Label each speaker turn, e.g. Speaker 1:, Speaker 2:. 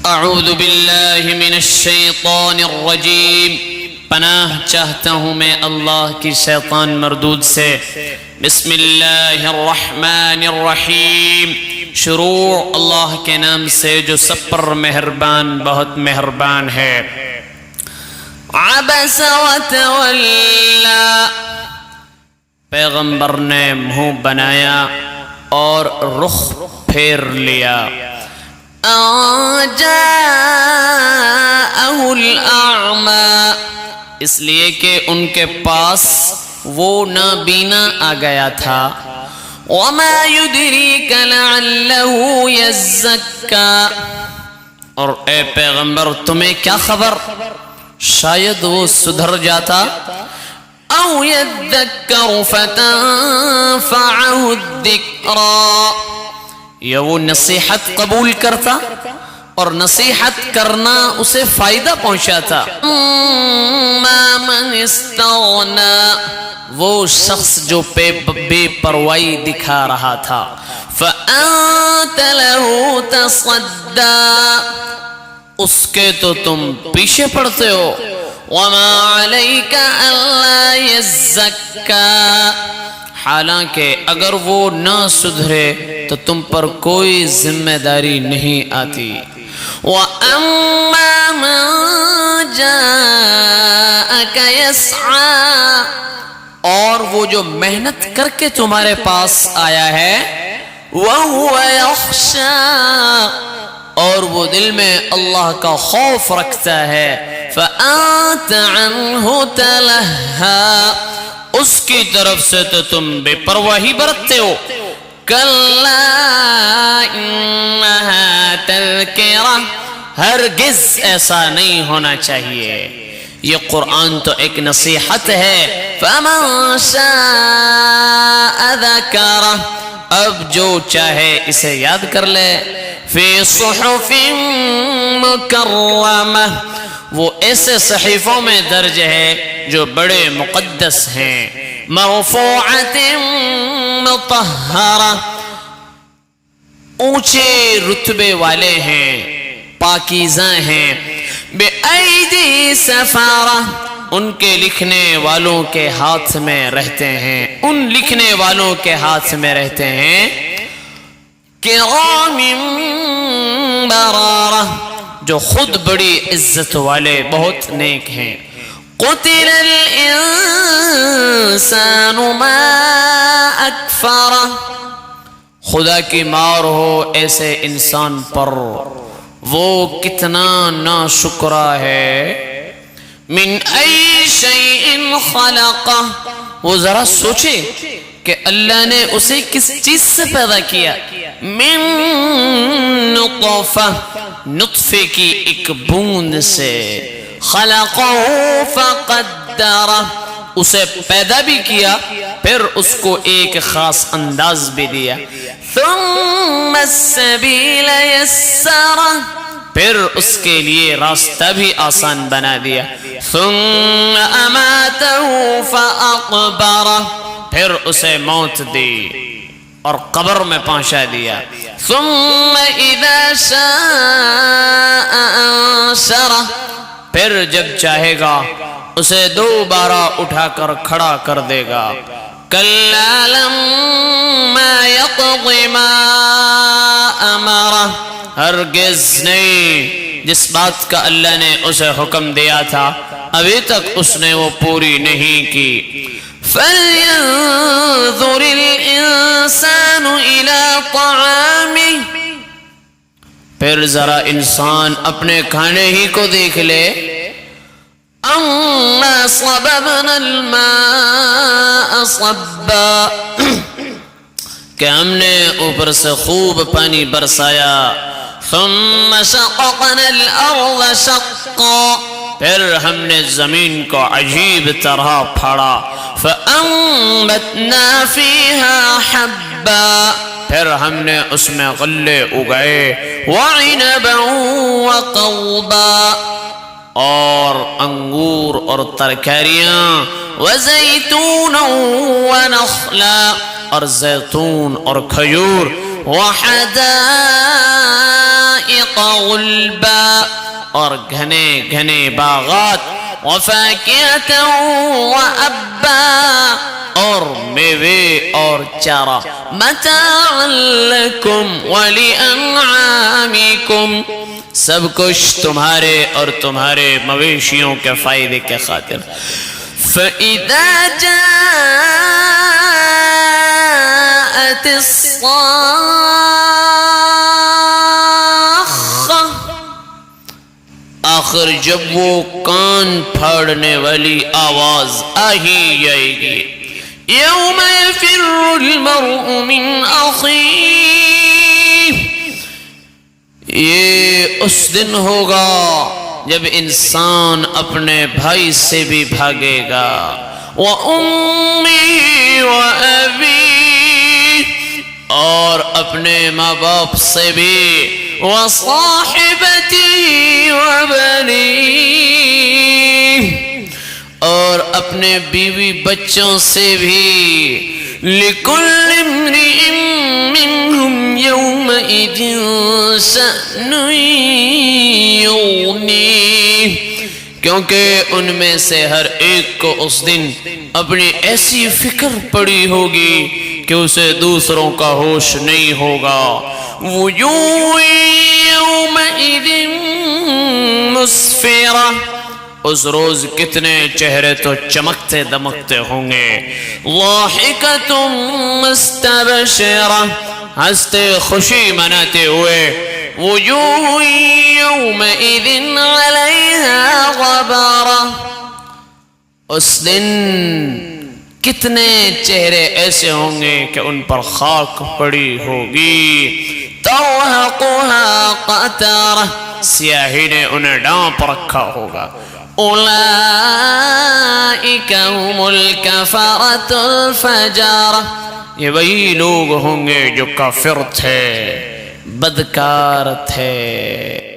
Speaker 1: اعوذ باللہ من الشیطان الرجیم، پناہ چاہتا ہوں میں اللہ کی شیطان مردود سے۔ بسم اللہ الرحمن الرحیم، شروع اللہ کے نام سے جو سب پر مہربان بہت مہربان ہے۔ عبس وتولا، پیغمبر نے منہ بنایا اور رخ پھیر لیا۔ جاءہ الاعمی، اس لیے کہ ان کے پاس وہ نابینا آ گیا تھا۔ وما يدریک لعلہ یزکا، اور اے پیغمبر تمہیں کیا خبر، شاید وہ سدھر جاتا۔ او یذکر فتنفعہ الذکریٰ، یا وہ نصیحت قبول کرتا اور نصیحت کرنا اسے فائدہ پہنچاتا۔ اما من استغنی، وہ شخص جو بے پروائی دکھا رہا تھا۔ فانت له تصدی، اس کے تو تم پیچھے پڑتے ہو۔ وما علیک الا یزکی، حالانکہ اگر وہ نہ سدھرے تو تم پر کوئی ذمہ داری نہیں آتی۔ وَأَمَّا مَن جَاءَكَ يَسْعَىٰ، اور وہ جو محنت کر کے تمہارے پاس آیا ہے۔ وَهُوَ يَخْشَىٰ، اور وہ دل میں اللہ کا خوف رکھتا ہے۔ فَأَنتَ عَنْهُ تَلَهَّىٰ، اس کی طرف سے تو تم بے پرواہی برتتے ہو۔ کلا انہا تذکرہ، ہرگز ایسا نہیں ہونا چاہیے، یہ قرآن تو ایک نصیحت ہے۔ فمن شاء ذکرہ، اب جو چاہے اسے یاد کر لے۔ فی صحف مکرمہ، وہ ایسے صحیفوں میں درج ہے جو بڑے مقدس ہیں۔ مرفوعۃ مطہرہ، اونچے رتبے والے ہیں، پاکیزہ ہیں۔ بِأَيْدِي سَفَرَةٍ، ان کے لکھنے والوں کے ہاتھ میں رہتے ہیں، ان لکھنے والوں کے ہاتھ میں رہتے ہیں۔ کرام بررہ، جو خود بڑی عزت والے بہت نیک ہیں۔ قتل الانسان ما اکفرہ، خدا کی مار ہو ایسے انسان پر، وہ کتنا ناشکرا ہے۔ من ای شیء خلقہ، وہ ذرا سوچے کہ اللہ نے اسے کس چیز سے پیدا کیا۔ من نطفہ، نطفے کی ایک بوند سے۔ خلقہ فقدرہ، اسے پیدا بھی کیا پھر اس کو ایک خاص انداز بھی دیا۔ ثم السبیل یسرہ، پھر اس کے لیے راستہ بھی آسان بنا دیا۔ ثم اماتہ فاقبرہ، پھر اسے موت دی اور قبر میں پہنچا دیا۔ ثم اذا شاء انشرہ، پھر جب چاہے گا اسے دوبارہ اٹھا کر کھڑا کر دے گا۔ کلا لما یقض ما امرہ، ہرگز نہیں، جس بات کا اللہ نے اسے حکم دیا تھا ابھی تک اس نے وہ پوری نہیں کی۔ فَلْيَنظُرِ الْإِنسَانُ إِلَىٰ طَعَامِهِ، پھر ذرا انسان اپنے کھانے ہی کو دیکھ لے۔ اَنَّا صَبَبْنَا الْمَاءَ صَبًّا، کہ ہم نے اوپر سے خوب پانی برسایا۔ ثُمَّ شَقَقْنَا الْأَرْضَ شَقًّا، پھر ہم نے زمین کو عجیب طرح پھاڑا۔ فَأَنبَتْنَا فِيهَا حَبًّا، پھر ہم نے اس میں غلے اگائے۔ وَعِنَبًا وَقَضْبًا، اور انگور اور ترکاریاں۔ وَزَيْتُونًا وَنَخْلًا، اور زیتون اور کھجور، وحدائق غلبا، اور گھنے گھنے باغات، وفاکہۃ وابا، اور میوے اور چارہ، متاعا لکم ولانعامکم، سب کچھ تمہارے اور تمہارے مویشیوں کے فائدے کے خاطر۔ فَإِذَا جَاءَتِ الصَّاخَّةُ، آخر جب وہ کان پھاڑنے والی آواز آ ہی جائے گی، یوم یفر المرء من اخیہ، یہ اس دن ہوگا جب انسان اپنے بھائی سے بھی بھاگے گا، وَأُمِّهِ وَأَبِيهِ، اور اپنے ماں باپ سے بھی، وَصَاحِبَتِهِ وَبَنِيهِ، اور اپنے بیوی بچوں سے بھی، لِكُلِّ امْرِئٍ مِّنْهُمْ يَوْمَئِذٍ شَأْنٌ يُغْنِيهِ، کیونکہ ان میں سے ہر ایک کو اس دن اپنی ایسی فکر پڑی ہوگی کہ اسے دوسروں کا ہوش نہیں ہوگا۔ وُجُوهٌ يَوْمَئِذٍ مُسْفِرَةٌ، اس روز کتنے چہرے تو چمکتے دمکتے ہوں گے، ضاحکۃ مستبشرہ، ہنستے خوشی مناتے ہوئے، وجوہ یومئذ علیہا غبرہ، اس دن کتنے چہرے ایسے ہوں گے کہ ان پر خاک پڑی ہوگی، ترہقها قترہ، سیاہی نے انہیں ڈانپ رکھا ہوگا، اولئک هم الکفرۃ الفجرہ، یہ وہی لوگ ہوں گے جو کافر تھے، بدکار تھے۔